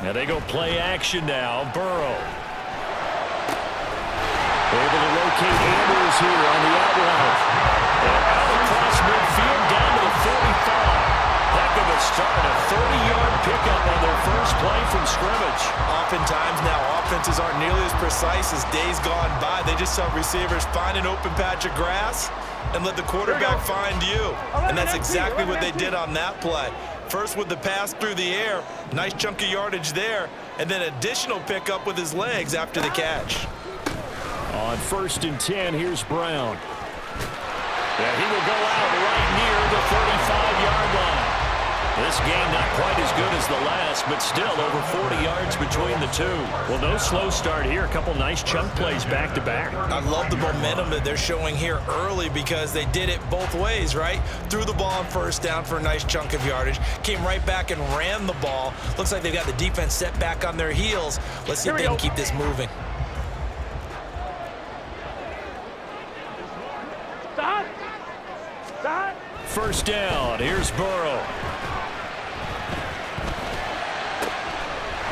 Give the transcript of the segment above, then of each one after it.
And they go play action now. Burrow. Able to locate Andrews here on the out route. And out across midfield down to the 45. Heck of a start. A 30-yard pickup on their first play from scrimmage. Oftentimes now, offenses aren't nearly as precise as days gone by. They just saw receivers find an open patch of grass and let the quarterback find you. And that's exactly what they did on that play. First with the pass through the air, nice chunk of yardage there, and then additional pickup with his legs after the catch. On 1st and 10, here's Brown. Yeah, he will go out right near the 45-yard line. This game not quite as good as the last, but still over 40 yards between the two. Well, no slow start here. A couple nice chunk plays back-to-back. I love the momentum that they're showing here early because they did it both ways, right? Threw the ball on first down for a nice chunk of yardage, came right back and ran the ball. Looks like they've got the defense set back on their heels. Let's see if they can keep this moving. First down, here's Burrow.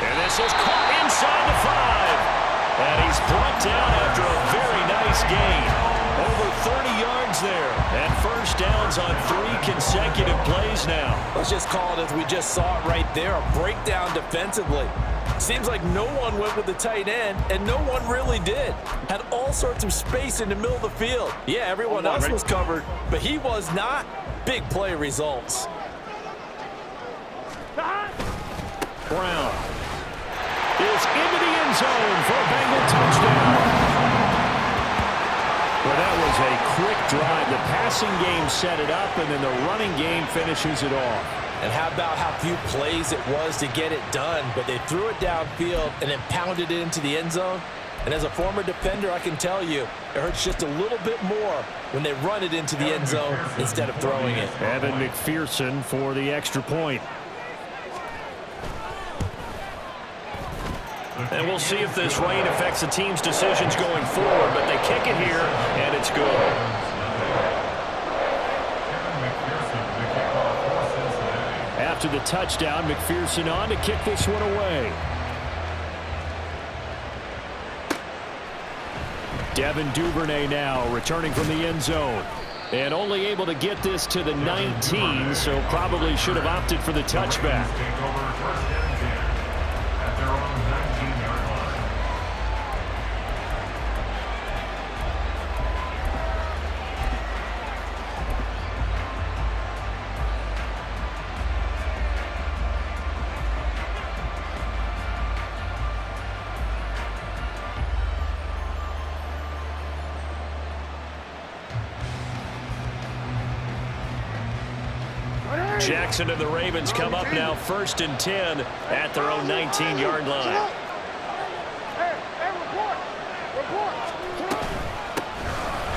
And this is caught inside the 5. And he's brought down after a very nice gain. Over 30 yards there. And first downs on 3 consecutive plays now. Let's just call it as we just saw it right there, a breakdown defensively. Seems like no one went with the tight end, and no one really did. Had all sorts of space in the middle of the field. Yeah, everyone else was covered, but he was not. Big play results. Brown is into the end zone for a Bengal touchdown. Well, that was a quick drive. The passing game set it up, and then the running game finishes it off. And how about how few plays it was to get it done, but they threw it downfield and then pounded it into the end zone. And as a former defender, I can tell you, it hurts just a little bit more when they run it into the end zone instead of throwing it. Evan McPherson for the extra point. And we'll see if this rain affects the team's decisions going forward, but they kick it here, and it's good. After the touchdown, McPherson on to kick this one away. Devin Duvernay now returning from the end zone. And only able to get this to the 19, so probably should have opted for the touchback. Jackson and the Ravens come up now 1st and 10 at their own 19-yard line.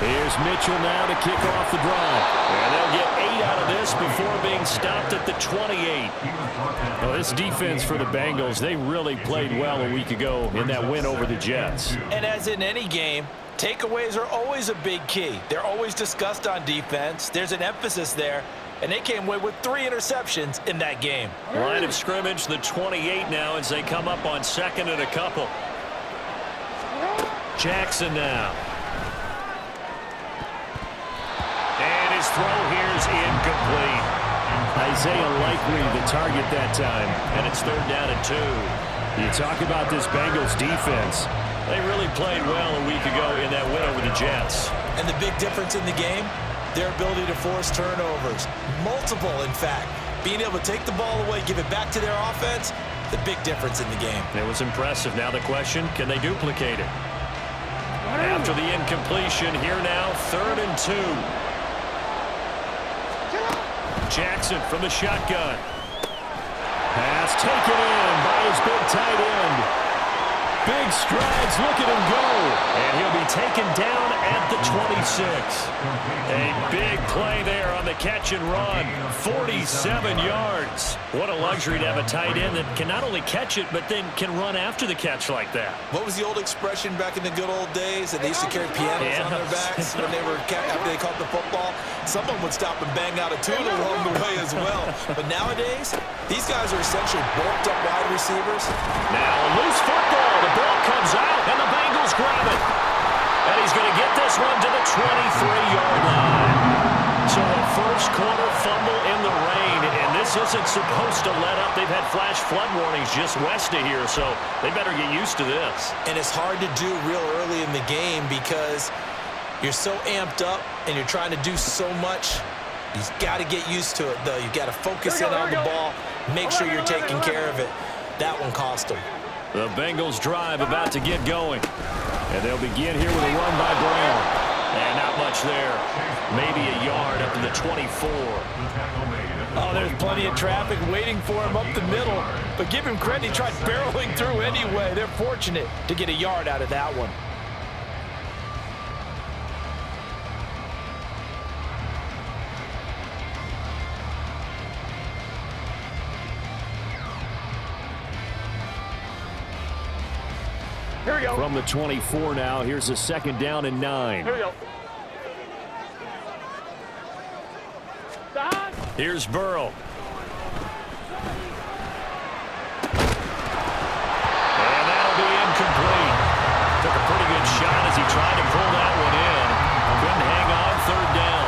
Here's Mitchell now to kick off the drive. And they'll get 8 out of this before being stopped at the 28. Well, this defense for the Bengals, they really played well a week ago in that win over the Jets. And as in any game, takeaways are always a big key. They're always discussed on defense. There's an emphasis there. And they came away with 3 interceptions in that game. Line of scrimmage, the 28 now as they come up on 2nd and a couple. Jackson now. And his throw here is incomplete. Isaiah Likely the target that time. And it's 3rd down and 2. You talk about this Bengals defense. They really played well a week ago in that win over the Jets. And the big difference in the game? Their ability to force turnovers. Multiple, in fact. Being able to take the ball away, give it back to their offense, the big difference in the game. It was impressive. Now the question, can they duplicate it? After the incompletion, here now, 3rd and 2. Jackson from the shotgun. Pass taken in by his big tight end. big strides. Look at him go. And he'll be taken down at the 26. A big play there on the catch and run. 47 yards. What a luxury to have a tight end that can not only catch it, but then can run after the catch like that. What was the old expression back in the good old days that they used to carry pianos on their backs when they were after they caught the football? Someone would stop and bang out a tune along the way as well. But nowadays, these guys are essentially bulked up wide receivers. Now a loose football. The ball comes out, and the Bengals grab it. And he's going to get this one to the 23-yard line. So a first quarter fumble in the rain, and this isn't supposed to let up. They've had flash flood warnings just west of here, so they better get used to this. And it's hard to do real early in the game because you're so amped up and you're trying to do so much. You've got to get used to it, though. You've got to focus in on the ball, make sure you're taking care of it. That one cost them. The Bengals drive about to get going. And they'll begin here with a run by Brown. And not much there. Maybe a yard up to the 24. Oh, there's plenty of traffic waiting for him up the middle. But give him credit, he tried barreling through anyway. They're fortunate to get a yard out of that one. Here we go. From the 24 now, here's a second down and 9. Here we go. Here's Burrow. And that'll be incomplete. Took a pretty good shot as he tried to pull that one in. Couldn't hang on third down.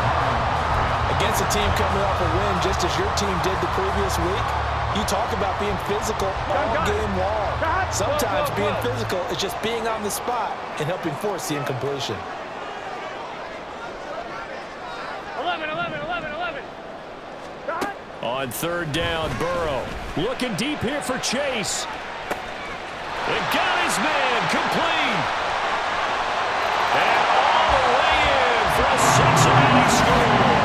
Against a team coming off a win just as your team did the previous week, you talk about being physical all game long. Sometimes being physical is just being on the spot and helping force the incompletion. 11. On third down, Burrow looking deep here for Chase. And got his man complete. And all the way in for a Cincinnati score.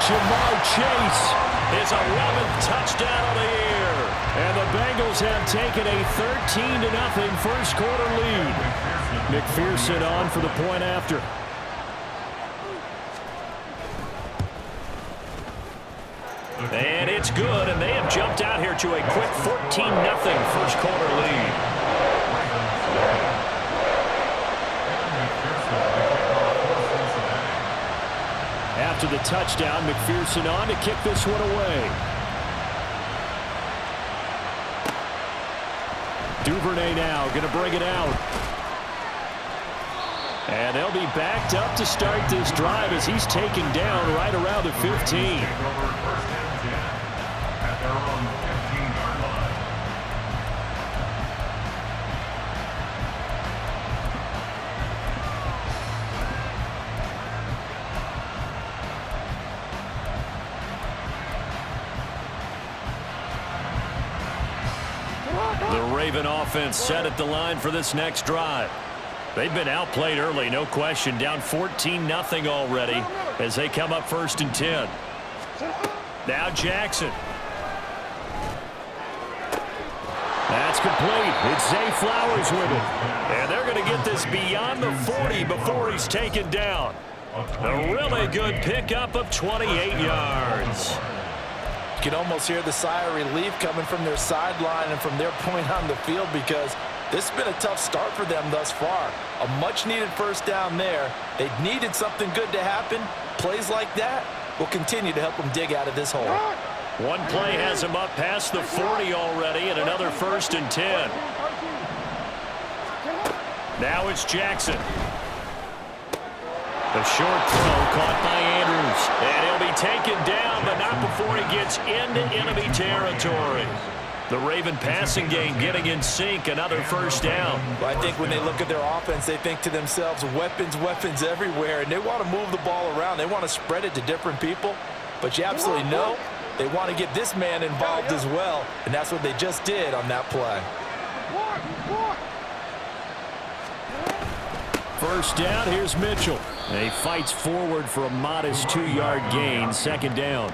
Jamar Chase, his 11th touchdown of the year. And the Bengals have taken a 13-0 first quarter lead. McPherson on for the point after. And it's good, and they have jumped out here to a quick 14-0 first quarter lead. After the touchdown, McPherson on to kick this one away. Duvernay now going to bring it out. And they'll be backed up to start this drive as he's taken down right around the 15. The Raven offense set at the line for this next drive. They've been outplayed early, no question. Down 14-0 already as they come up 1st and 10. Now Jackson. That's complete. It's Zay Flowers with it. And they're going to get this beyond the 40 before he's taken down. A really good pickup of 28 yards. You can almost hear the sigh of relief coming from their sideline and from their point on the field because this has been a tough start for them thus far. A much-needed first down there. They needed something good to happen. Plays like that will continue to help them dig out of this hole. One play has them up past the 40 already and another 1st and 10. Now it's Jackson. The short throw caught by Andrews. And he'll be taken down, but not before he gets into enemy territory. The Raven passing game getting in sync, another first down. Well, I think when they look at their offense, they think to themselves, weapons everywhere, and they want to move the ball around. They want to spread it to different people, but you absolutely know they want to get this man involved as well, and that's what they just did on that play. First down, here's Mitchell. He fights forward for a modest 2-yard gain, second down.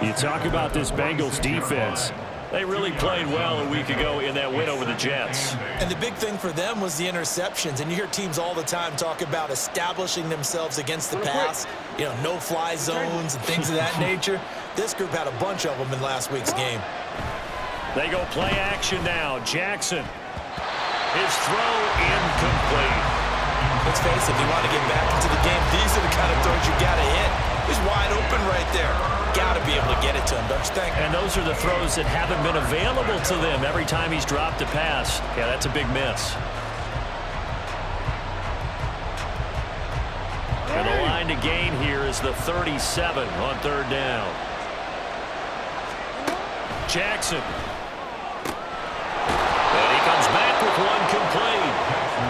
You talk about this Bengals defense. They really played well a week ago in that win over the Jets. And the big thing for them was the interceptions. And you hear teams all the time talk about establishing themselves against the pass, you know, no-fly zones and things of that nature. This group had a bunch of them in last week's game. They go play action now. Jackson. His throw incomplete. Let's face it, if you want to get back into the game, these are the kind of throws you got to hit. He's wide open right there. Got to be able to get it to him, don't you think? And those are the throws that haven't been available to them every time he's dropped a pass. Yeah, that's a big miss. And the line to gain here is the 37 on third down. Jackson. And he comes back with one complete.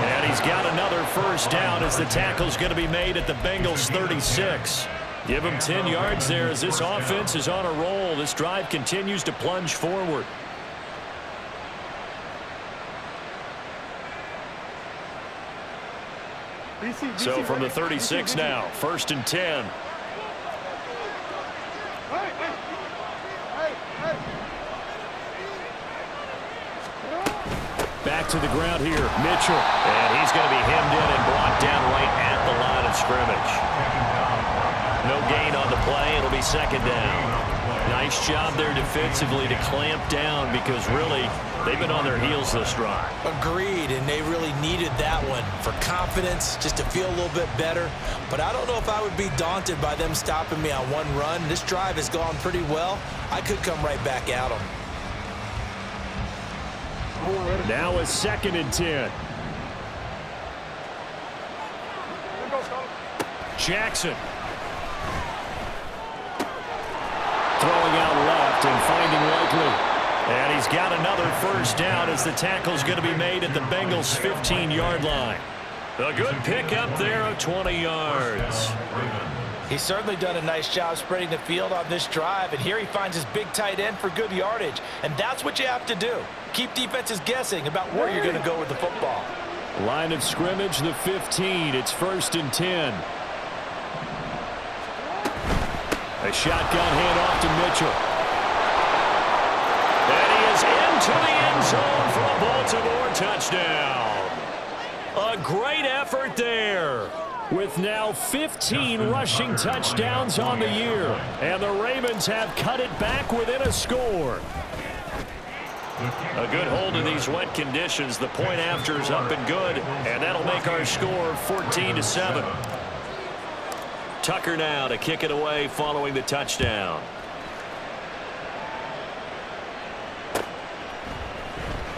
And he's got another first down as the tackle's going to be made at the Bengals 36. Give him 10 yards there as this offense is on a roll. This drive continues to plunge forward. So from the 36 now, 1st and 10. Back to the ground here, Mitchell. And he's going to be hemmed in and brought down right at the line of scrimmage. No gain on the play. It'll be 2nd down. Nice job there defensively to clamp down because really they've been on their heels this drive. Agreed, and they really needed that one for confidence, just to feel a little bit better. But I don't know if I would be daunted by them stopping me on one run. This drive has gone pretty well. I could come right back at them. Now a 2nd and 10. Jackson. Throwing out left and finding Likely. And he's got another first down as the tackle's going to be made at the Bengals' 15-yard line. A good pickup there of 20 yards. He's certainly done a nice job spreading the field on this drive, and here he finds his big tight end for good yardage. And that's what you have to do. Keep defenses guessing about where you're going to go with the football. Line of scrimmage, the 15. It's 1st and 10. A shotgun handoff to Mitchell. And he is into the end zone for a Baltimore touchdown. A great effort there. With now 15 rushing touchdowns on the year. And the Ravens have cut it back within a score. A good hold in these wet conditions. The point after is up and good. And that'll make our score 14-7. Tucker now to kick it away following the touchdown.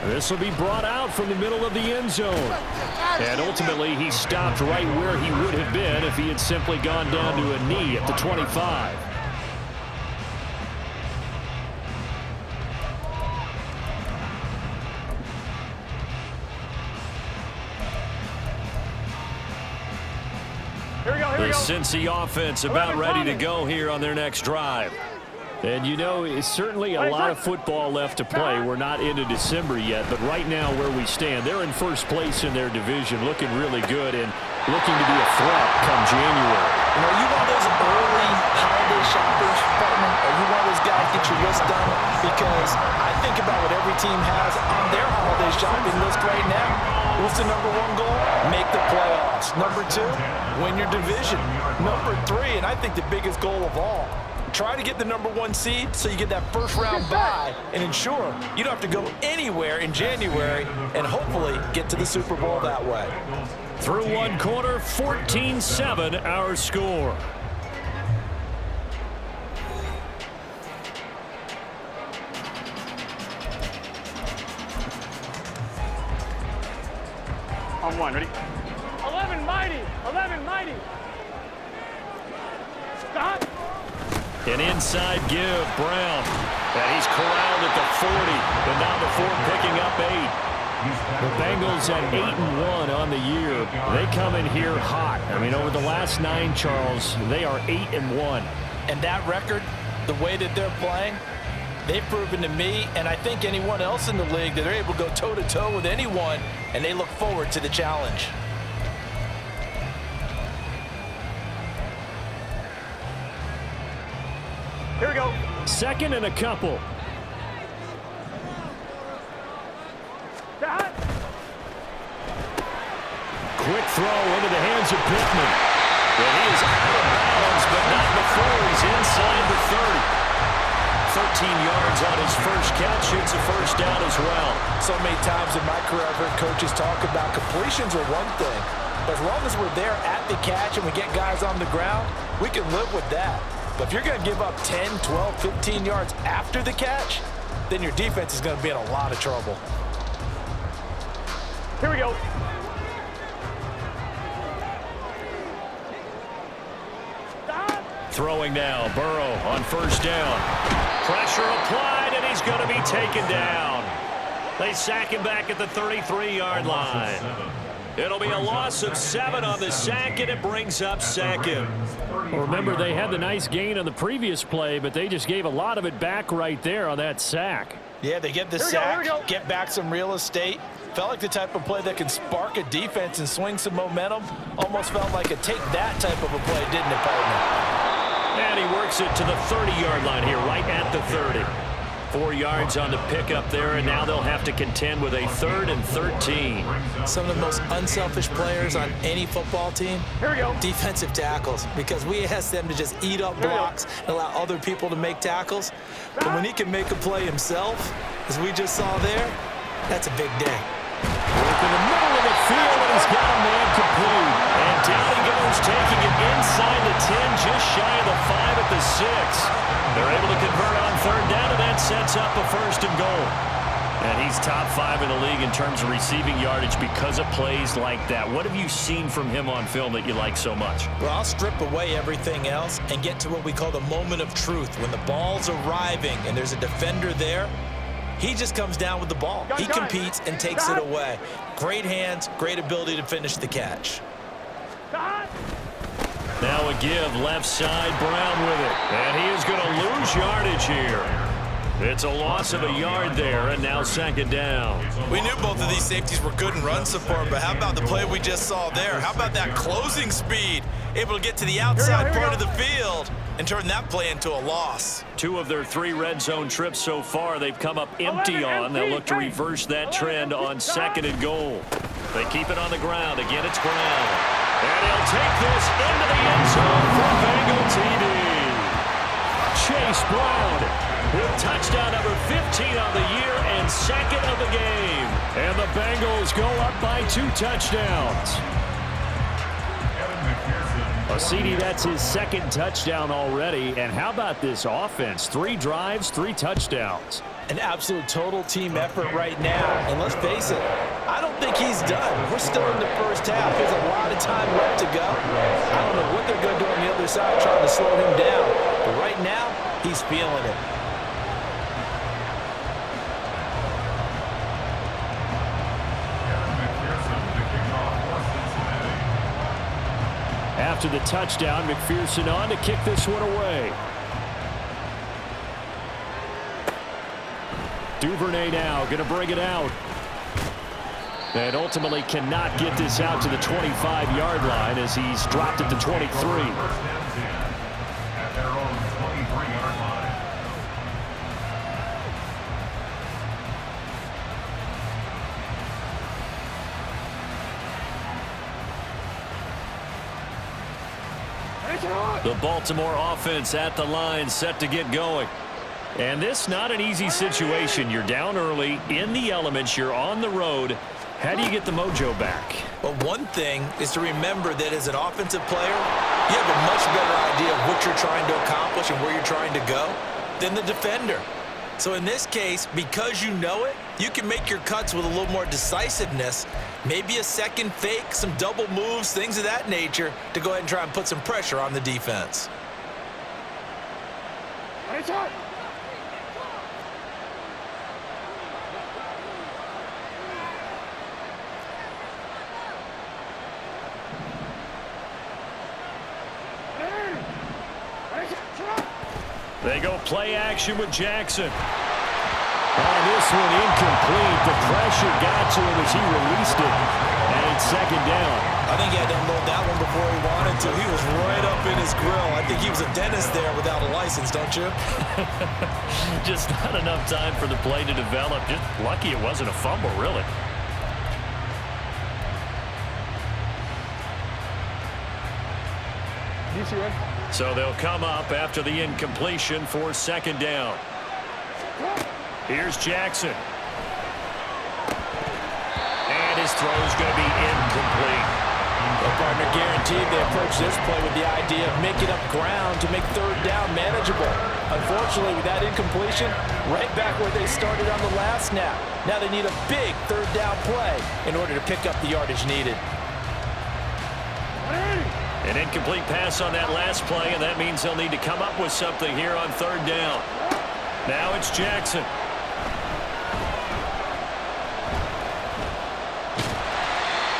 This will be brought out from the middle of the end zone. And ultimately, he stopped right where he would have been if he had simply gone down to a knee at the 25. The Cincy offense about ready to go here on their next drive. And, you know, it's certainly a lot of football left to play. We're not into December yet, but right now where we stand, they're in first place in their division, looking really good and looking to be a threat come January. You know, are you one of those early holiday shoppers, partner? Are you one of those guys get your list done? Because I think about what every team has on their holiday shopping list right now. What's the number one goal? Make the playoffs. Number two, win your division. Number three, and I think the biggest goal of all, try to get the number one seed so you get that first round bye and ensure you don't have to go anywhere in January and hopefully get to the Super Bowl that way. Through one quarter, 14-7 our score. On one, ready? 11 mighty, 11 mighty. Stop. An inside give, Brown. And he's corralled at the 40, but not before picking up 8. The Bengals at 8-1 on the year. They come in here hot. I mean, over the last 9, Charles, they are 8-1. And that record, the way that they're playing, they've proven to me, and I think anyone else in the league, that they're able to go toe-to-toe with anyone, and they look forward to the challenge. Here we go. 2nd and a couple. quick throw into the hands of Pittman. And he is out of bounds, but not before he's inside the 30. 13 yards on his first catch, shoots a first down as well. So many times in my career I've heard coaches talk about completions are one thing, but as long as we're there at the catch and we get guys on the ground, we can live with that. But if you're going to give up 10, 12, 15 yards after the catch, then your defense is going to be in a lot of trouble. Here we go. Throwing now, Burrow on first down. Pressure applied, and he's going to be taken down. They sack him back at the 33-yard line. It'll be a loss of 7 on the sack, and it brings up second. Well, remember, they had the nice gain on the previous play, but they just gave a lot of it back right there on that sack. Yeah, they get the sack, get back some real estate. Felt like the type of play that can spark a defense and swing some momentum. Almost felt like a take-that type of a play, didn't it, partner? And he works it to the 30-yard line here, right at the 30. 4 yards on the pickup there, and now they'll have to contend with a 3rd and 13. Some of the most unselfish players on any football team, Here we go. defensive tackles, because we ask them to just eat up blocks and allow other people to make tackles. But when he can make a play himself, as we just saw there, that's a big day. Work in the middle of the field, and he's got a man complete. And down he goes, taking it inside the 10, just shy of the 5 at the 6. They're able to convert on 3rd down, and that sets up a 1st and goal. And he's top 5 in the league in terms of receiving yardage because of plays like that. What have you seen from him on film that you like so much? Well, I'll strip away everything else and get to what we call the moment of truth. When the ball's arriving and there's a defender there, he just comes down with the ball. He competes and takes it away. Great hands, great ability to finish the catch. Now a give, left side, Brown with it. And he is going to lose yardage here. It's a loss of a yard there, and now 2nd down. We knew both of these safeties were good in run support, but how about the play we just saw there? How about that closing speed? Able to get to the outside part of the field and turn that play into a loss. 2 of their 3 red zone trips so far, they've come up empty on. They'll look to reverse that trend on 2nd and goal. They keep it on the ground. Again, it's Brown. And he'll take this into the end zone for Bengal TD. Chase Brown with touchdown number 15 on the year and 2nd of the game. And the Bengals go up by 2 touchdowns. CD, that's his 2nd touchdown already. And how about this offense? 3 drives, 3 touchdowns. An absolute total team effort right now. And let's face it, I don't think he's done. We're still in the first half. There's a lot of time left to go. I don't know what they're going to do on the other side trying to slow him down. But right now, he's feeling it. After the touchdown, McPherson on to kick this one away. Duvernay now going to bring it out. And ultimately cannot get this out to the 25-yard line as he's dropped at the 23. The Baltimore offense at the line, set to get going. And this not an easy situation. You're down early, in the elements, you're on the road. How do you get the mojo back? Well, one thing is to remember that as an offensive player, you have a much better idea of what you're trying to accomplish and where you're trying to go than the defender. So in this case, because you know it, you can make your cuts with a little more decisiveness, maybe a second fake, some double moves, things of that nature, to go ahead and try and put some pressure on the defense. They go play action with Jackson. Oh, this one incomplete. The pressure got to him as he released it. And it's 2nd down. I think he had to unload that one before he wanted to. He was right up in his grill. I think he was a dentist there without a license, don't you? Just not enough time for the play to develop. Just lucky it wasn't a fumble, really. So they'll come up after the incompletion for second down. Here's Jackson. And his throw is going to be incomplete. The partner guaranteed they approach this play with the idea of making up ground to make third down manageable. Unfortunately, with that incompletion, right back where they started on the last snap. Now they need a big third down play in order to pick up the yardage needed. An incomplete pass on that last play, and that means they'll need to come up with something here on third down. Now it's Jackson.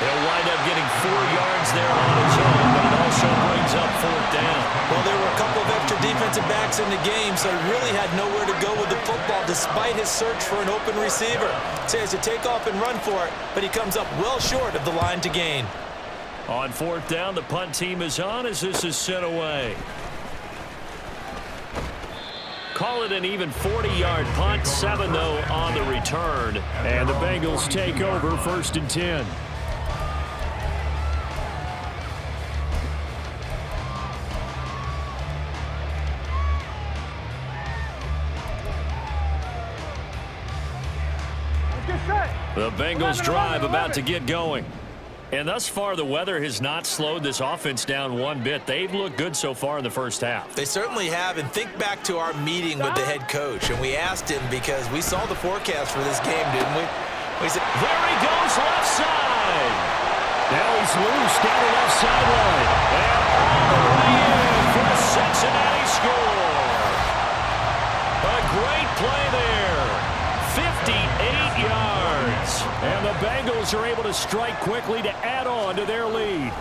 He'll wind up getting 4 yards there on his own, but it also brings up fourth down. Well, there were a couple of extra defensive backs in the game, so he really had nowhere to go with the football despite his search for an open receiver. So he has to take off and run for it, but he comes up well short of the line to gain. On fourth down, the punt team is on as this is sent away. Call it an even 40-yard punt, 7 though on the return. And the Bengals take over first and 10. The Bengals drive about to get going. And thus far, the weather has not slowed this offense down one bit. They've looked good so far in the first half. They certainly have, and think back to our meeting with the head coach, and we asked him because we saw the forecast for this game, didn't we? We said, there he goes left side. Now he's loose down the left sideline. And all the way in for a Cincinnati score. A great play there. 58 yards. And the Bengals are able to strike quickly to add on to their lead.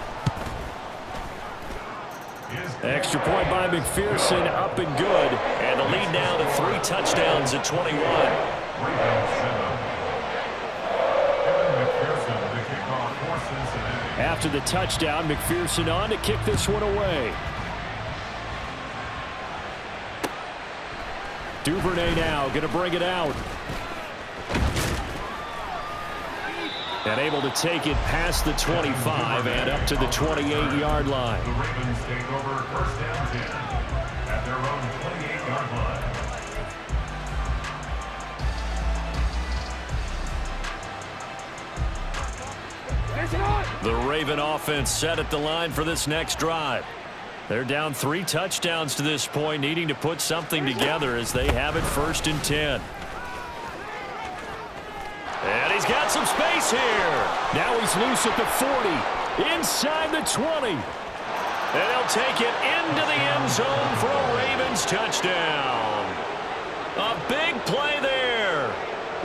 Extra point by McPherson, up and good. And the lead now to 3 touchdowns at 21. After the touchdown, McPherson on to kick this one away. Duvernay now going to bring it out. And able to take it past the 25 and up to the 28-yard line. The Ravens take over first down 10 at their own 28-yard line. The Raven offense set at the line for this next drive. They're down 3 touchdowns to this point, needing to put something together as they have it first and 10. And he's got some space here. Now he's loose at the 40, inside the 20. And he'll take it into the end zone for a Ravens touchdown. A big play there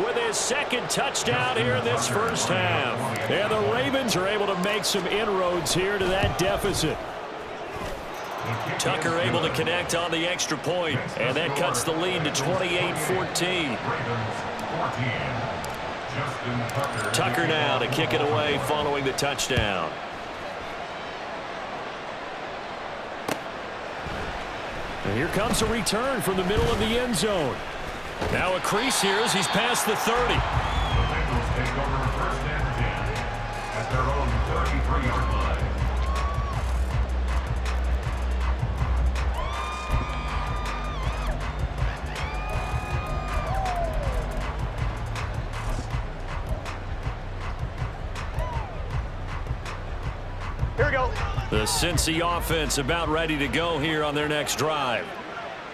with his second touchdown here in this first half. And the Ravens are able to make some inroads here to that deficit. Tucker able to connect on the extra point, and that cuts the lead to 28-14. Tucker now to kick it away following the touchdown. And here comes a return from the middle of the end zone. Now a crease here as he's past the 30. The Bengals take over first and 10 at their own 33-yard line. Here we go. The Cincy offense about ready to go here on their next drive.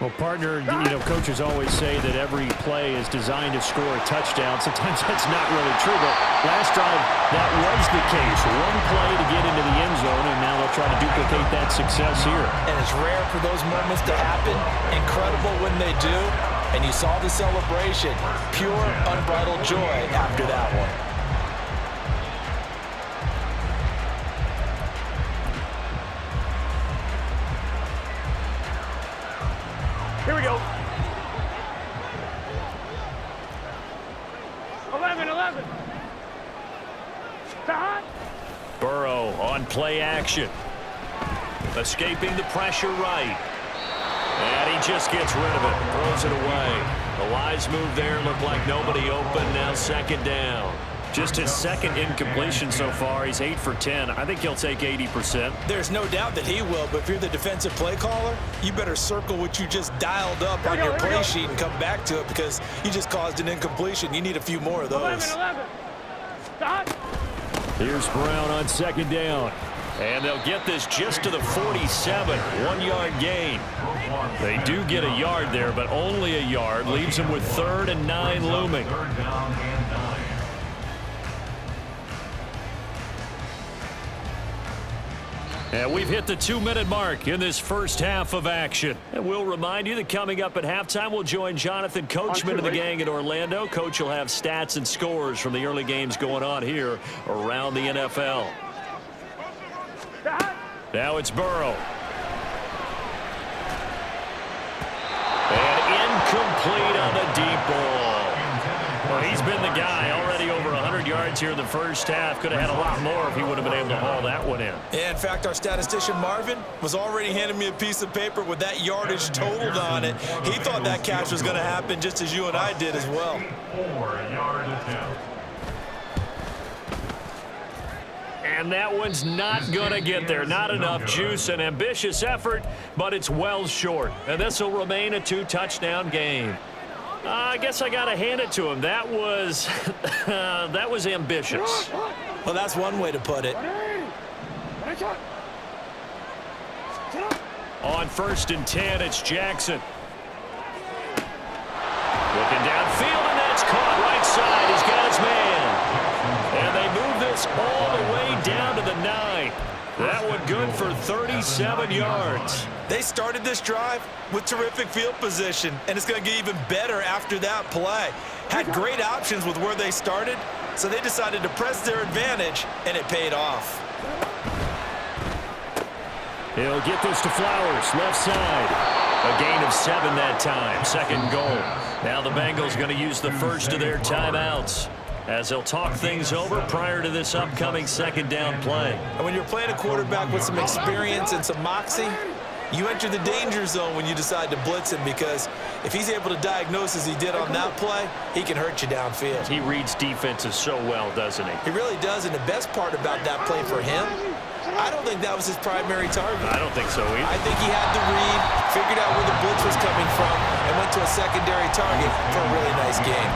Well, partner, coaches always say that every play is designed to score a touchdown. Sometimes that's not really true, but last drive, that was the case. One play to get into the end zone, and now they'll try to duplicate that success here. And it's rare for those moments to happen. Incredible when they do. And you saw the celebration. Pure, unbridled joy after that one. Here we go. 11. Burrow on play action. Escaping the pressure right. And he just gets rid of it. Throws it away. The wise move there. Looked like nobody open. Now second down. Just his second incompletion so far. He's 8 for 10. I think he'll take 80%. There's no doubt that he will, but if you're the defensive play caller, you better circle what you just dialed up on your play sheet and come back to it because you just caused an incompletion. You need a few more of those. 11. Stop. Here's Brown on second down. And they'll get this just to the 47. 1-yard gain. They do get a yard there, but only a yard. Leaves them with 3rd and 9 looming. Third down and 9. And we've hit the 2-minute mark in this first half of action. And we'll remind you that coming up at halftime, we'll join Jonathan Coachman and the gang in Orlando. Coach will have stats and scores from the early games going on here around the NFL. Now it's Burrow. And incomplete on the deep ball. Well, he's been the guy already over 100 yards here in the first half. Could have had a lot more if he would have been able to haul that one in. Yeah, in fact, our statistician Marvin was already handing me a piece of paper with that yardage totaled on it. He thought that catch was going to happen just as you and I did as well. 4-yard attempt. And that one's not going to get there. Not enough juice. An ambitious effort, but it's well short. And this will remain a 2-touchdown game. I guess I got to hand it to him. That was that was ambitious. Well, that's one way to put it. On 1st and 10, it's Jackson. Looking downfield, and that's caught right side. He's got his man. And they move this all the way down to the 9. That one good for 37 yards. They started this drive with terrific field position, and it's going to get even better after that play. Had great options with where they started, so they decided to press their advantage, and it paid off. He'll get this to Flowers, left side. A gain of 7 that time, 2nd goal. Now the Bengals going to use the first of their timeouts as they'll talk things over prior to this upcoming 2nd down play. And when you're playing a quarterback with some experience and some moxie, you enter the danger zone when you decide to blitz him, because if he's able to diagnose as he did on that play, he can hurt you downfield. He reads defenses so well, doesn't he? He really does, and the best part about that play for him, I don't think that was his primary target. I don't think so either. I think he had the read, figured out where the blitz was coming from, and went to a secondary target for a really nice game.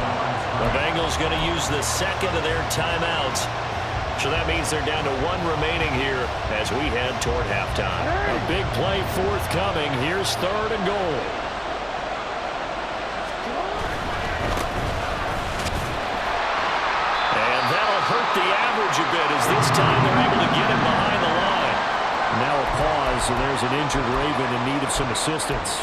The Bengals going to use the 2nd of their timeouts. So that means they're down to 1 remaining here as we head toward halftime. A big play forthcoming. Here's 3rd and goal. And that'll hurt the average a bit as this time they're able to get him behind the line. Now a pause, and there's an injured Raven in need of some assistance.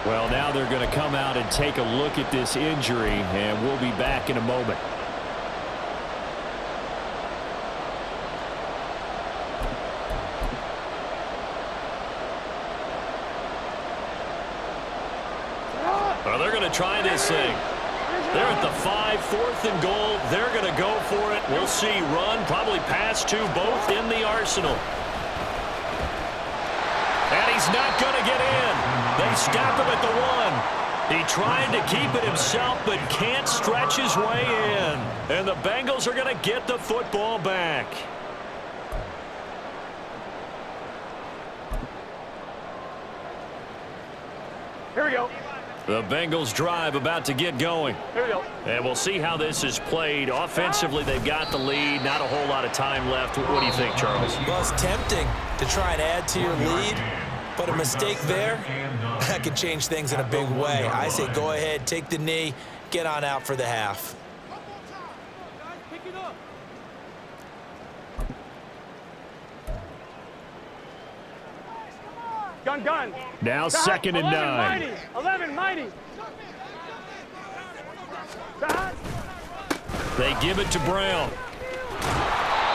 Well, now they're going to come out and take a look at this injury, and we'll be back in a moment. Well, they're going to try this thing. They're at the 5, 4th and goal. They're going to go for it. We'll see. Run, probably pass to both in the arsenal. And he's not going to get in. They stop him at the 1. He tried to keep it himself, but can't stretch his way in. And the Bengals are going to get the football back. Here we go. The Bengals drive about to get going. Here we go. And we'll see how this is played. Offensively, they've got the lead. Not a whole lot of time left. What do you think, Charles? Well, it's tempting to try and add to your lead, but a mistake there, that could change things in a big way. I say go ahead, take the knee, get on out for the half. Pick it up. Gun. Now Stop. 2nd and 11 9. mighty. 11 mighty. Stop. They give it to Brown.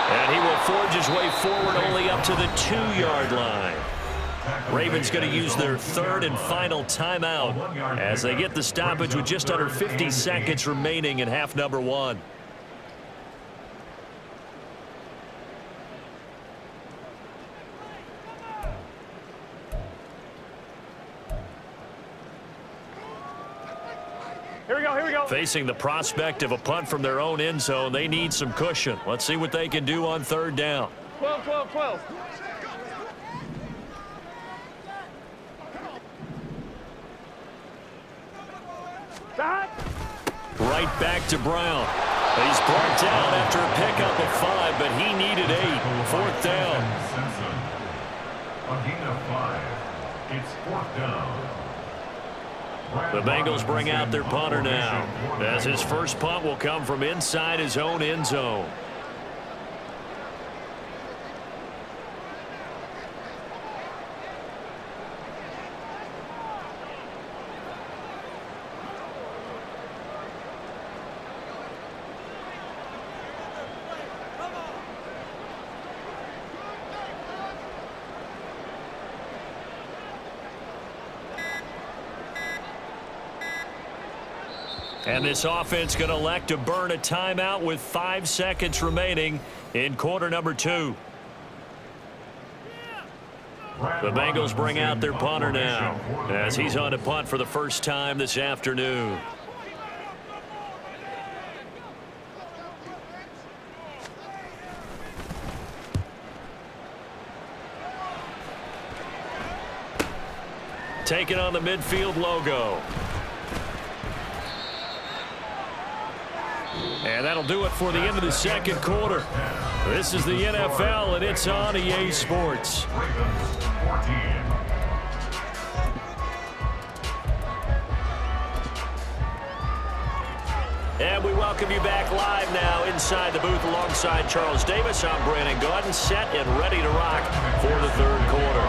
And he will forge his way forward only up to the 2-yard line. Ravens going to use their 3rd and final timeout as they get the stoppage with just under 50 seconds remaining in half number 1. Here we go, here we go. Facing the prospect of a punt from their own end zone, they need some cushion. Let's see what they can do on third down. 12, 12, 12. Right back to Brown. He's brought down after a pickup of 5, but he needed 8. Fourth down. Simpson. A gain of 5. It's fourth down. The Bengals bring out their punter now, as his first punt will come from inside his own end zone. And this offense going to elect to burn a timeout with 5 seconds remaining in quarter number 2. The Bengals bring out their punter now, as he's on to punt for the first time this afternoon. Taking on the midfield logo. And that'll do it for the end of the second quarter. This is the NFL, and it's on EA Sports. And we welcome you back live now inside the booth alongside Charles Davis. I'm Brandon Gaudin, set and ready to rock for the third quarter.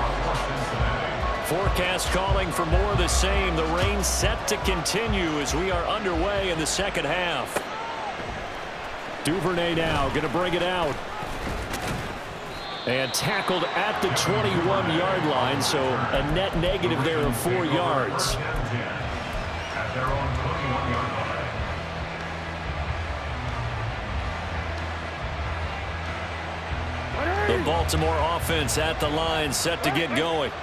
Forecast calling for more of the same. The rain set to continue as we are underway in the second half. Duvernay now going to bring it out. And tackled at the 21-yard line, so a net negative there of 4 yards. At their own 21-yard line. The Baltimore offense at the line, set to get going.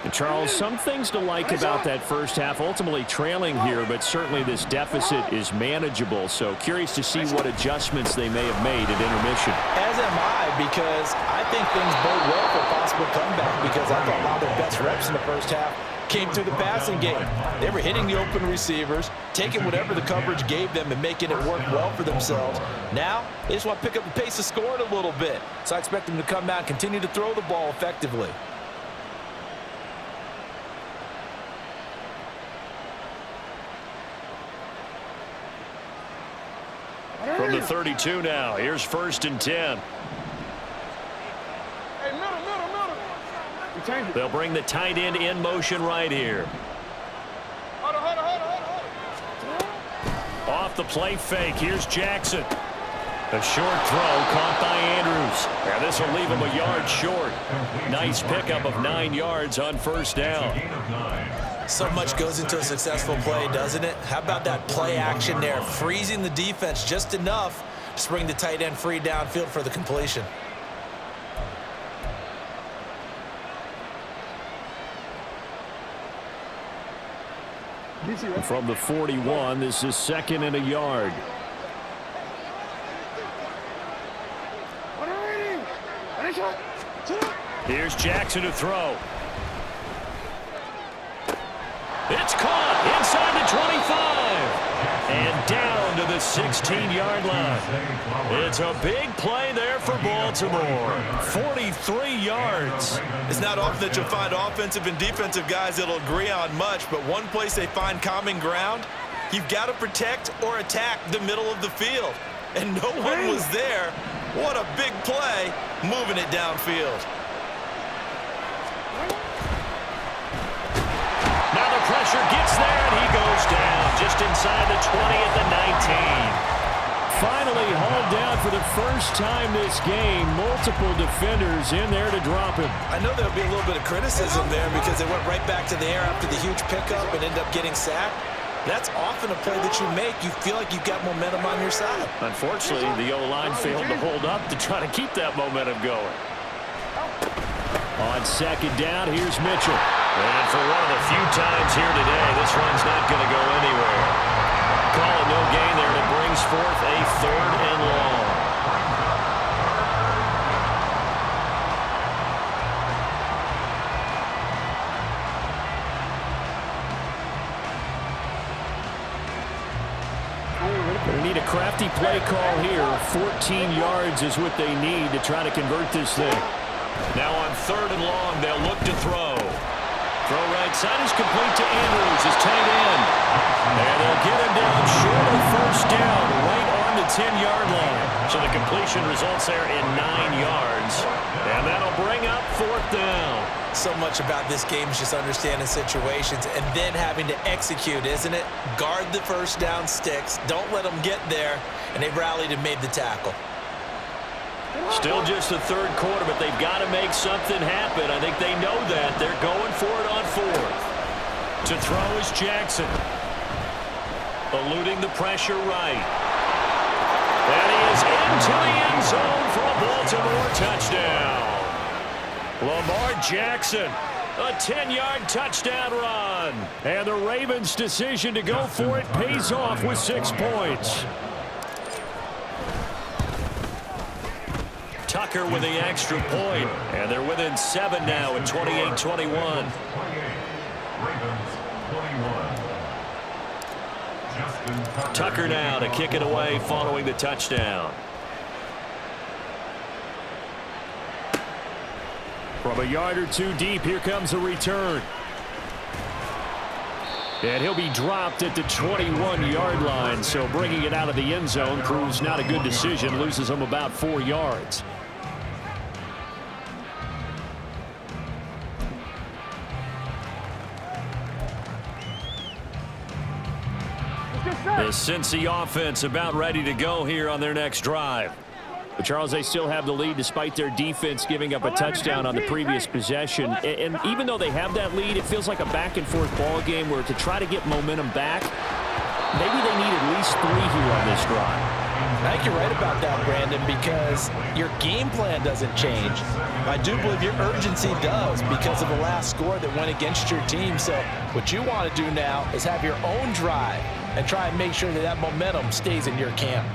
And Charles, some things to like about that first half. Ultimately trailing here, but certainly this deficit is manageable. So curious to see what adjustments they may have made at intermission. As am I, because I think things bode well for a possible comeback, because I thought a lot of their best reps in the first half came through the passing game. They were hitting the open receivers, taking whatever the coverage gave them and making it work well for themselves. Now, they just want to pick up the pace of scoring a little bit. So I expect them to come out and continue to throw the ball effectively. From the 32 now, here's 1st and 10. Hey, middle. You change it. They'll bring the tight end in motion right here. Hold on. Off the play fake, here's Jackson. A short throw caught by Andrews. And this will leave him a yard short. Nice pickup of 9 yards on first down. So much goes into a successful play, doesn't it? How about that play action there? Freezing the defense just enough to bring the tight end free downfield for the completion. From the 41, this is 2nd and a yard. Here's Jackson to throw. It's caught inside the 25 and down to the 16-yard line. It's a big play there for Baltimore. 43 yards. It's not often that you'll find offensive and defensive guys that'll agree on much, but one place they find common ground, you've got to protect or attack the middle of the field. And no one was there. What a big play, moving it downfield. Now the pressure gets there, and he goes down just inside the 20 at the 19. Finally hauled down for the first time this game. Multiple defenders in there to drop him. I know there'll be a little bit of criticism there because they went right back to the air after the huge pickup and ended up getting sacked. That's often a play that you make. You feel like you've got momentum on your side. Unfortunately, the O-line failed to hold up to try to keep that momentum going. On second down, here's Mitchell. And for one of the few times here today, this one's not going to go anywhere. 3rd and long. They need a crafty play call here. 14 yards is what they need to try to convert this thing. Now on 3rd and long, they'll look to throw. Throw right side is complete to Andrews, his tight end. And they'll get him down short of 1st down, right on the 10-yard line. So the completion results there in 9 yards. And that'll bring up 4th down. So much about this game is just understanding situations and then having to execute, isn't it? Guard the 1st down sticks. Don't let them get there. And they rallied and made the tackle. Still just the 3rd quarter, but they've got to make something happen. I think they know that. They're going for it on 4th. To throw is Jackson. Eluding the pressure right. And he is into the end zone for a Baltimore touchdown. Lamar Jackson, a 10-yard touchdown run. And the Ravens' decision to go for it pays off with 6 points. Tucker with the extra point, and they're within 7 now at 28-21. Tucker now to kick it away following the touchdown. From a yard or 2 deep, here comes a return. And he'll be dropped at the 21-yard line, so bringing it out of the end zone proves not a good decision, loses him about 4 yards. The Cincy offense about ready to go here on their next drive. But Charles, they still have the lead despite their defense giving up a touchdown on the previous possession. And even though they have that lead, it feels like a back-and-forth ball game where to try to get momentum back, maybe they need at least 3 here on this drive. I think you're right about that, Brandon, because your game plan doesn't change. I do believe your urgency does because of the last score that went against your team. So what you want to do now is have your own drive and try and make sure that that momentum stays in your camp.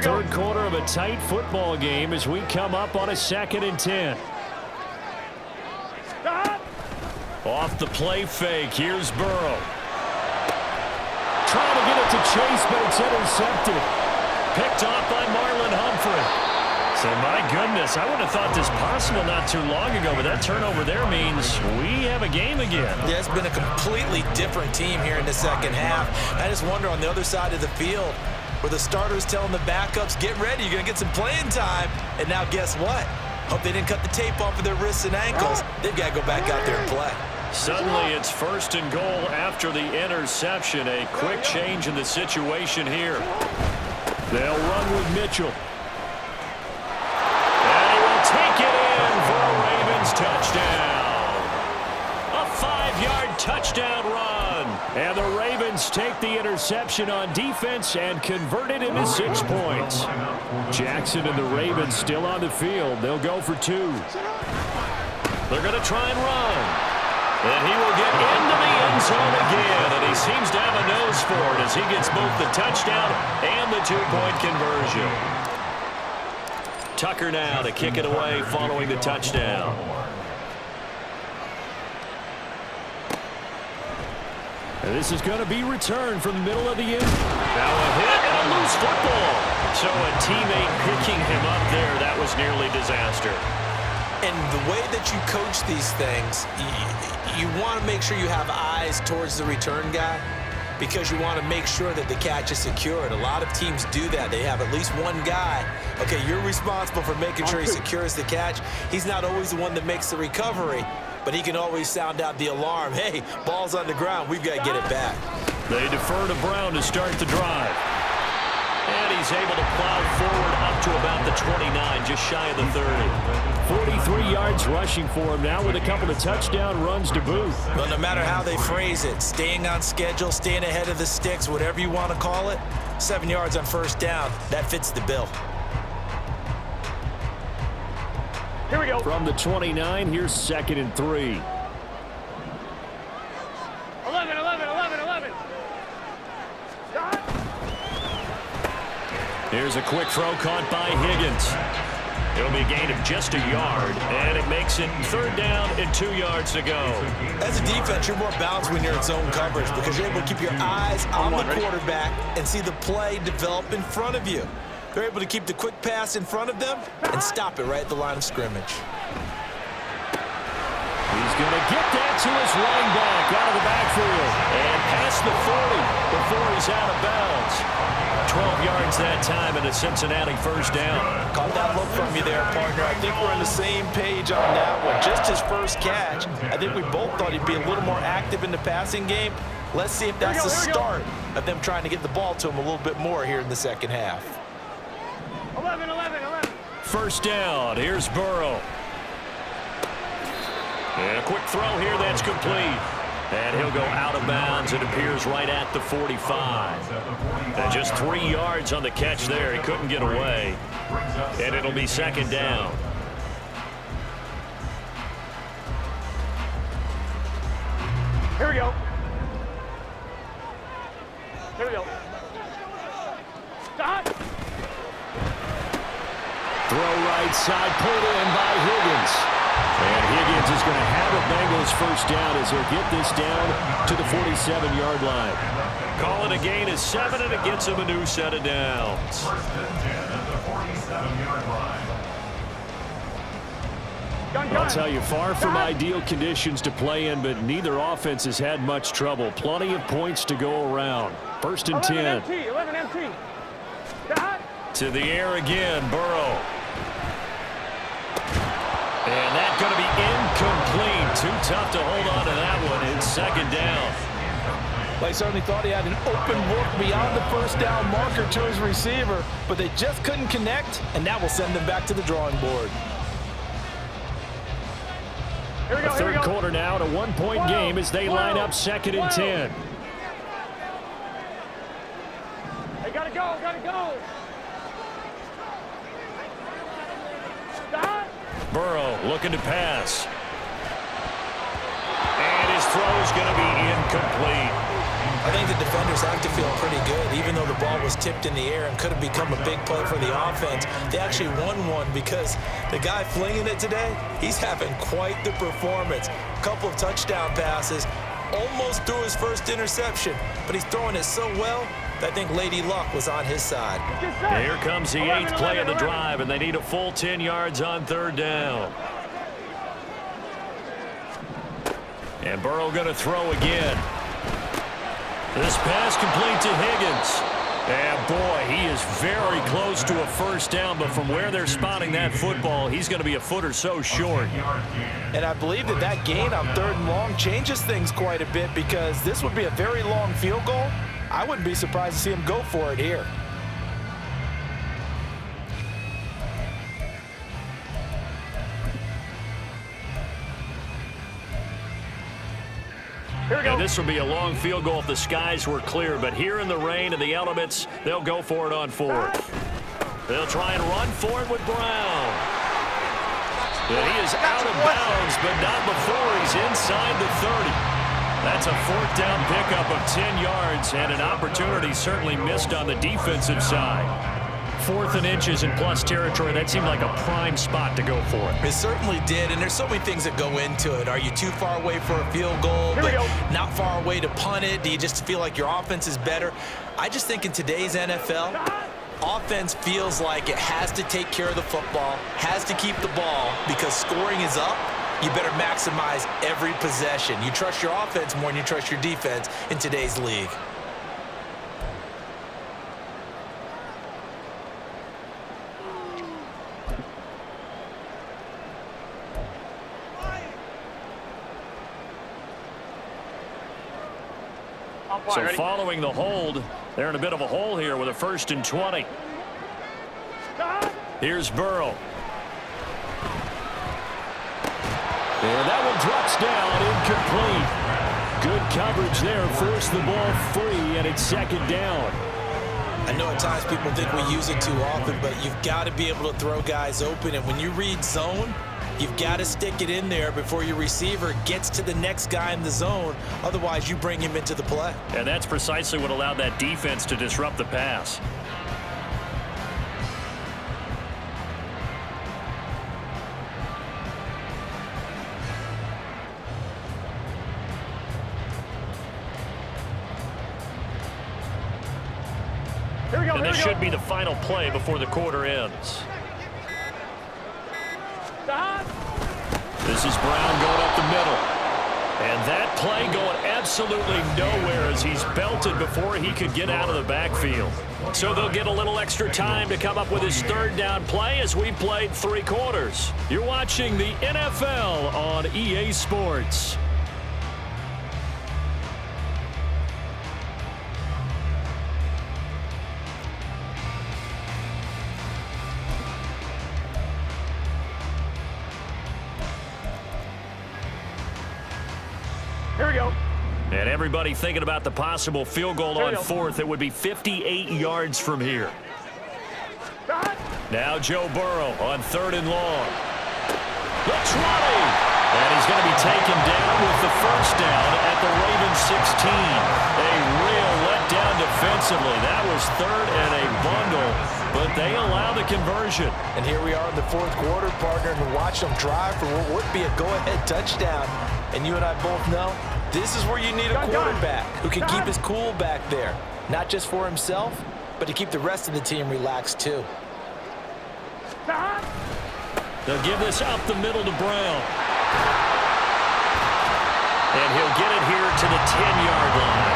Third quarter of a tight football game as we come up on a 2nd and 10. Off the play fake, here's Burrow. Trying to get it to Chase, but it's intercepted. Picked off by Marlon Humphrey. So, my goodness, I would have thought this possible not too long ago, but that turnover there means we have a game again. Yeah, it's been a completely different team here in the 2nd half. I just wonder on the other side of the field where the starters telling the backups, get ready, you're going to get some playing time. And now guess what? Hope they didn't cut the tape off of their wrists and ankles. They've got to go back out there and play. Suddenly it's 1st and goal after the interception. A quick change in the situation here. They'll run with Mitchell. And he will take it in for a Ravens touchdown. A 5-yard touchdown run. And the Ravens take the interception on defense and convert it into 6 points. Jackson and the Ravens still on the field. They'll go for 2. They're going to try and run. And he will get into the end zone again. And he seems to have a nose for it as he gets both the touchdown and the 2-point conversion. Tucker now to kick it away following the touchdown. And this is going to be returned from the middle of the end. Now a hit and a loose football. So a teammate picking him up there, that was nearly disaster. And the way that you coach these things, you want to make sure you have eyes towards the return guy because you want to make sure that the catch is secured. A lot of teams do that. They have at least one guy. Okay, you're responsible for making sure he secures the catch. He's not always the one that makes the recovery, but he can always sound out the alarm. Hey, ball's on the ground. We've got to get it back. They defer to Brown to start the drive. And he's able to plow forward up to about the 29, just shy of the 30. 43 yards rushing for him now with a couple of touchdown runs to boot. Well, no matter how they phrase it, staying on schedule, staying ahead of the sticks, whatever you want to call it, 7 yards on 1st down, that fits the bill. Here we go. From the 29, here's 2nd and 3. 11. Here's a quick throw caught by Higgins. It'll be a gain of just a yard, and it makes it 3rd down and 2 yards to go. As a defense, you're more balanced when you're in zone coverage because you're able to keep your eyes on the quarterback and see the play develop in front of you. They're able to keep the quick pass in front of them and stop it right at the line of scrimmage. He's going to get that to his running back out of the backfield and past the 40 before he's out of bounds. 12 yards that time and a Cincinnati 1st down. Caught that look from you there, partner. I think we're on the same page on that one. Just his first catch. I think we both thought he'd be a little more active in the passing game. Let's see if that's the start of them trying to get the ball to him a little bit more here in the second half. 11. 1st down. Here's Burrow. And a quick throw here that's complete. And he'll go out of bounds. It appears right at the 45. And just 3 yards on the catch there. He couldn't get away. And it'll be 2nd down. Here we go. Stop. Throw right side, pulled in by Higgins. And Higgins is going to have a Bengals 1st down as he'll get this down to the 47-yard line. Call it a gain of 7, and it gets him a new set of downs. 1st and 10 at the 47-yard line. I'll tell you, far from ideal conditions to play in, but neither offense has had much trouble. Plenty of points to go around. 1st and 10. 11 MT. To the air again, Burrow. And that's going to be incomplete. Too tough to hold on to that one. It's 2nd down. They certainly thought he had an open look beyond the 1st down marker to his receiver, but they just couldn't connect, and that will send them back to the drawing board. Here we go. The 3rd quarter now, at a 1-point game as they line up 2nd and 10. Hey, gotta go. Stop. Burrow looking to pass. And his throw is going to be incomplete. I think the defenders have to feel pretty good. Even though the ball was tipped in the air and could have become a big play for the offense, they actually won one because the guy flinging it today, he's having quite the performance. A couple of touchdown passes, almost threw his first interception, but he's throwing it so well that I think Lady Luck was on his side. Here comes the 8th play of the drive, and they need a full 10 yards on 3rd down. And Burrow going to throw again. This pass complete to Higgins. And boy, he is very close to a 1st down, but from where they're spotting that football, he's going to be a foot or so short. And I believe that gain on 3rd and long changes things quite a bit because this would be a very long field goal. I wouldn't be surprised to see him go for it here. And this will be a long field goal if the skies were clear, but here in the rain and the elements, they'll go for it on 4th. They'll try and run for it with Brown. And he is out of bounds, but not before he's inside the 30. That's a 4th down pickup of 10 yards and an opportunity certainly missed on the defensive side. 4th and inches in plus territory, that seemed like a prime spot to go for it. It certainly did, and there's so many things that go into it. Are you too far away for a field goal, but not far away to punt it? Do you just feel like your offense is better? I just think in today's NFL, offense feels like it has to take care of the football, has to keep the ball, because scoring is up. You better maximize every possession. You trust your offense more than you trust your defense in today's league. So following the hold, they're in a bit of a hole here with a 1st and 20. Here's Burrow. And that one drops down, incomplete. Good coverage there, forced the ball free, and it's 2nd down. I know at times people think we use it too often, but you've got to be able to throw guys open, and when you read zone, you've got to stick it in there before your receiver gets to the next guy in the zone. Otherwise, you bring him into the play. And that's precisely what allowed that defense to disrupt the pass. And this should be the final play before the quarter ends. This is Brown going up the middle. And that play going absolutely nowhere as he's belted before he could get out of the backfield. So they'll get a little extra time to come up with his third down play as we played 3 quarters. You're watching the NFL on EA Sports. Here we go. And everybody thinking about the possible field goal on 4th. It would be 58 yards from here. Now Joe Burrow on 3rd and long. The 20. And he's going to be taken down with the first down at the Ravens 16. A real letdown defensively. That was 3rd and a bundle, but they allow the conversion. And here we are in the 4th quarter, partner, and watch them drive for what would be a go-ahead touchdown. And you and I both know this is where you need a quarterback who can keep his cool back there. Not just for himself, but to keep the rest of the team relaxed too. They'll give this up the middle to Brown. And he'll get it here to the 10-yard line.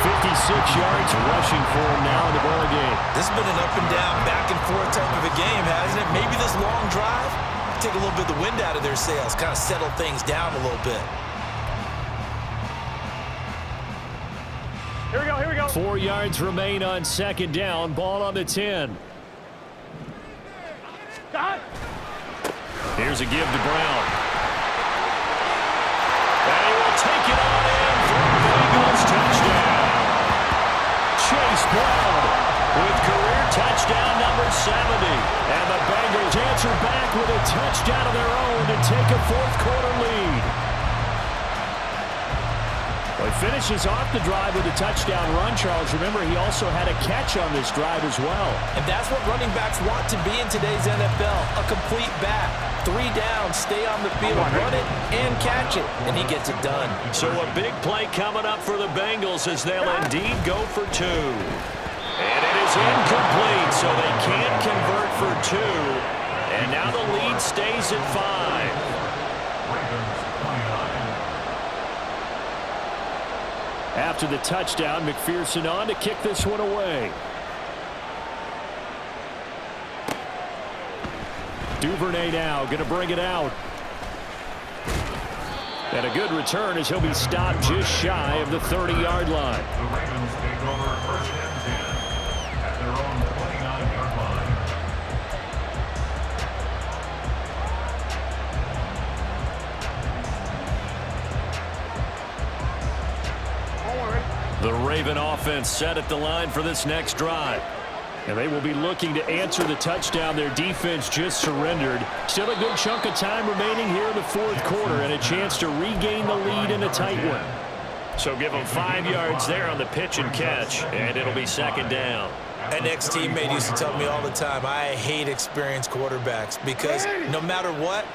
56 yards rushing for him now in the ball game. This has been an up and down, back and forth type of a game, hasn't it? Maybe this long drive take a little bit of the wind out of their sails, kind of settle things down a little bit. Here we go, here we go. 4 yards remain on 2nd down. Ball on the 10. Here's a give to Brown. And he will take it on in for the Eagles touchdown. Chase Brown with career touchdown number 70. And the Bengals answer back with a touchdown of their own to take a 4th quarter lead. Well, he finishes off the drive with a touchdown run, Charles. Remember, he also had a catch on this drive as well. And that's what running backs want to be in today's NFL, a complete back. 3 down, stay on the field, run it, and catch it, and he gets it done. So a big play coming up for the Bengals as they'll indeed go for 2. And it is incomplete, so they can't convert for 2. And now the lead stays at 5. After the touchdown, McPherson on to kick this one away. Duvernay now going to bring it out. And a good return as he'll be stopped just shy of the 30-yard line. The Ravens take over 1st and 10 at their own 29-yard line. The Raven offense set at the line for this next drive. And they will be looking to answer the touchdown their defense just surrendered. Still a good chunk of time remaining here in the 4th quarter and a chance to regain the lead in a tight one. So give them 5 yards there on the pitch and catch, and it'll be 2nd down. An ex-teammate used to tell me all the time, I hate experienced quarterbacks because no matter what,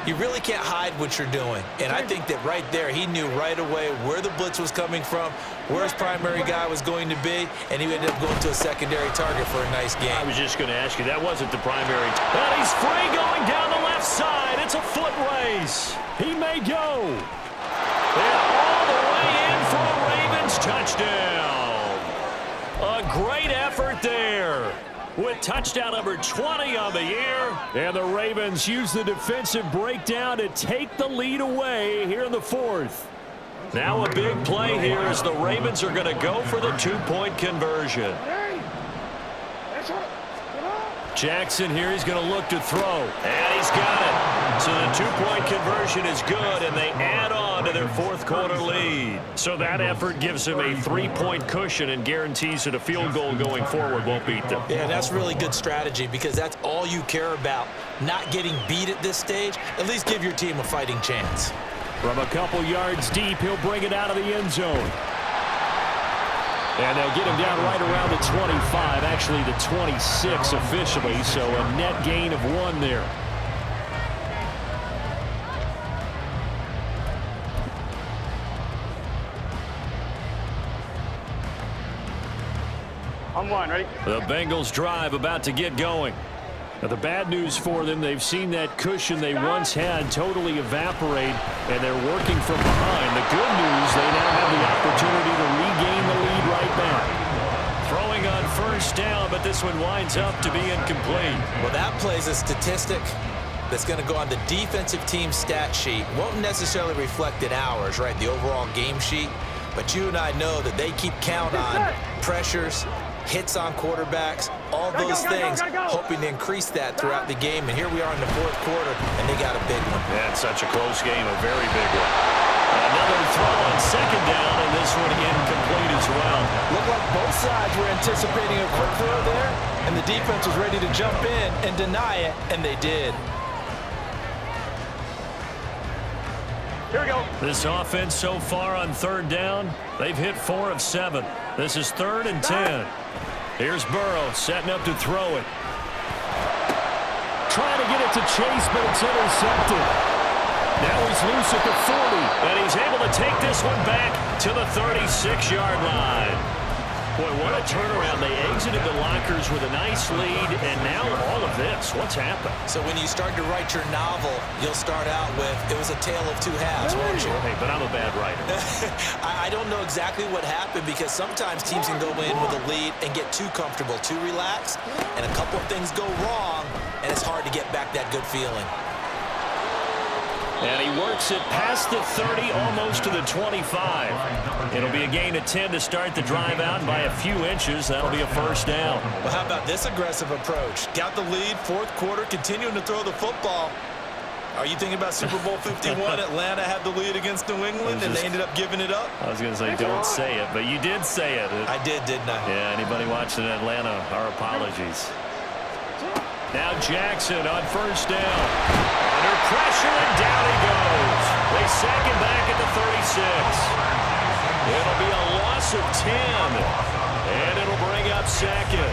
you really can't hide what you're doing. And I think that right there, he knew right away where the blitz was coming from, where his primary guy was going to be, and he ended up going to a secondary target for a nice game. I was just going to ask you, that wasn't the primary. And he's free going down the left side. It's a foot race. He may go. And all the way in for a Ravens touchdown. A great effort there. With touchdown number 20 on the year. And the Ravens use the defensive breakdown to take the lead away here in the 4th. Now a big play here as the Ravens are going to go for the 2-point conversion. Jackson here, he's going to look to throw. And he's got it. So the 2-point conversion is good, and they add on to their 4th quarter lead. So that effort gives them a 3-point cushion and guarantees that a field goal going forward won't beat them. Yeah, that's really good strategy because that's all you care about. Not getting beat at this stage. At least give your team a fighting chance. From a couple yards deep, he'll bring it out of the end zone. And they'll get him down right around the 25, actually the 26 officially, so a net gain of 1 there. On one, ready? The Bengals drive about to get going. Now, the bad news for them, they've seen that cushion they once had totally evaporate, and they're working from behind. The good news, they now have the opportunity to regain the lead right back. Throwing on first down, but this one winds up to be incomplete. Well, that plays a statistic that's going to go on the defensive team stat sheet. Won't necessarily reflect in ours, right, the overall game sheet. But you and I know that they keep count on pressures, hits on quarterbacks, all those things, hoping to increase that throughout the game. And here we are in the fourth quarter, and they got a big one. That's such a close game, a very big one. Another throw on second down, and this one incomplete as well. Looked like both sides were anticipating a quick throw there, and the defense was ready to jump in and deny it, and they did. Here we go. This offense so far on third down, they've hit 4 of 7. This is 3rd and 10. Here's Burrow setting up to throw it. Trying to get it to Chase, but it's intercepted. Now he's loose at the 40, and he's able to take this one back to the 36-yard line. Boy, what a turnaround. They exited the lockers with a nice lead, and now all of this. What's happened? So when you start to write your novel, you'll start out with, it was a tale of two halves, won't you? Hey, but I'm a bad writer. I don't know exactly what happened, because sometimes teams can go in with a lead and get too comfortable, too relaxed, and a couple of things go wrong, and it's hard to get back that good feeling. And he works it past the 30, almost to the 25. It'll be a gain of 10 to start the drive out, and by a few inches, that'll be a first down. Well, how about this aggressive approach? Got the lead, fourth quarter, continuing to throw the football. Are you thinking about Super Bowl 51? Atlanta had the lead against New England, and they ended up giving it up? I was going to say, don't say it, but you did say it. I did, didn't I? Yeah, anybody watching Atlanta, our apologies. Now Jackson on first down. Under pressure, and down he goes. They sack him back at the 36. It'll be a loss of 10, and it'll bring up second.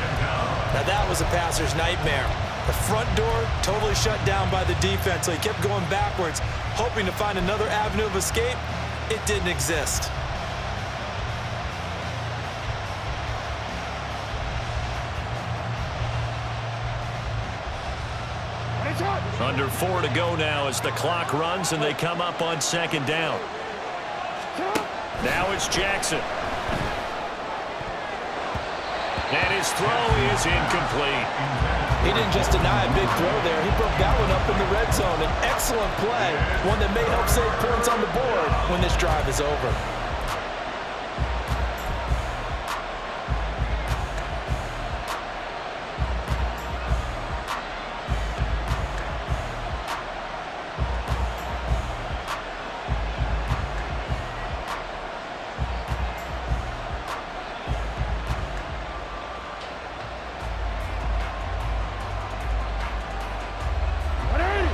Now that was a passer's nightmare. The front door totally shut down by the defense, so he kept going backwards, hoping to find another avenue of escape. It didn't exist. Under 4 to go now as the clock runs, and they come up on second down. Now it's Jackson. And his throw is incomplete. He didn't just deny a big throw there. He broke that one up in the red zone. An excellent play, one that may help save points on the board when this drive is over.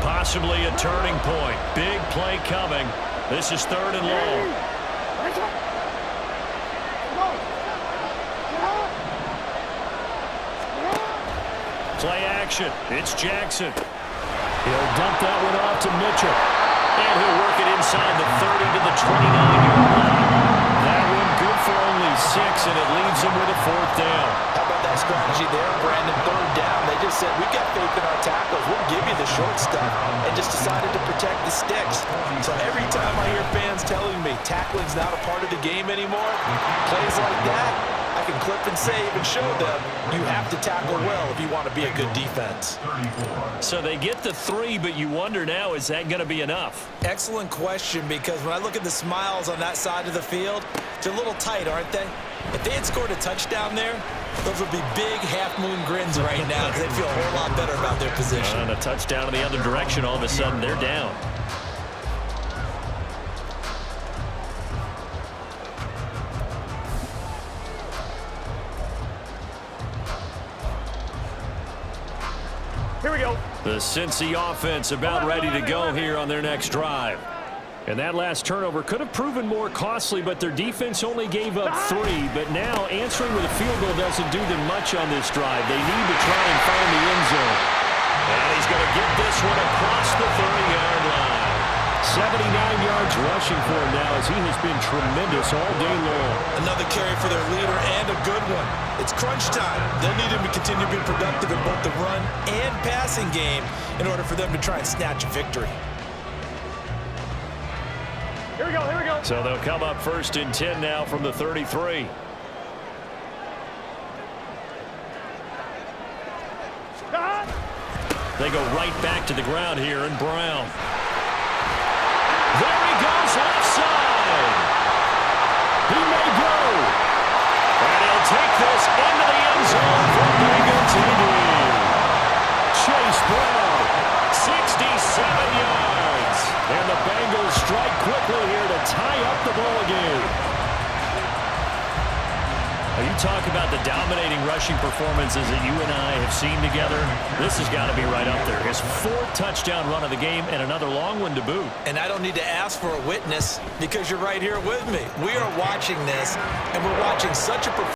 Possibly a turning point. Big play coming. This is 3rd and long. Play action. It's Jackson. He'll dump that one off to Mitchell. And he'll work it inside the 30 to the 29-yard line. That one good for only 6, and it leaves him with a 4th down. How about that strategy there, Brandon? 3rd down. They just said, we've got faith in our tackles. We'll give you the short stuff, and just decided to protect the sticks. So every time I hear fans telling me tackling's not a part of the game anymore, plays like that, I can clip and save and show them you have to tackle well if you want to be a good defense. So they get the 3, but you wonder now, is that going to be enough? Excellent question, because when I look at the smiles on that side of the field, they're a little tight, aren't they? If they had scored a touchdown there, those would be big half-moon grins right now, because they'd feel a whole lot better about their position. And a touchdown in the other direction, all of a sudden they're down. Here we go. The Cincy offense about ready to go here on their next drive. And that last turnover could have proven more costly, but their defense only gave up 3. But now answering with a field goal doesn't do them much on this drive. They need to try and find the end zone. And he's going to get this one across the 30-yard line. 79 yards rushing for him now as he has been tremendous all day long. Another carry for their leader and a good one. It's crunch time. They'll need him to continue being productive in both the run and passing game in order for them to try and snatch a victory. Here we go, here we go. So they'll come up 1st and 10 now from the 33. They go right back to the ground here, and Brown. There he goes, left side. He may go. And he'll take this into the end zone for Bengal TD. Chase Brown, 67 yards. And the Bengals strike quickly here to tie up the ball game. You talk about the dominating rushing performances that you and I have seen together. This has got to be right up there. His 4th touchdown run of the game and another long one to boot. And I don't need to ask for a witness because you're right here with me. We are watching this, and we're watching such a performance.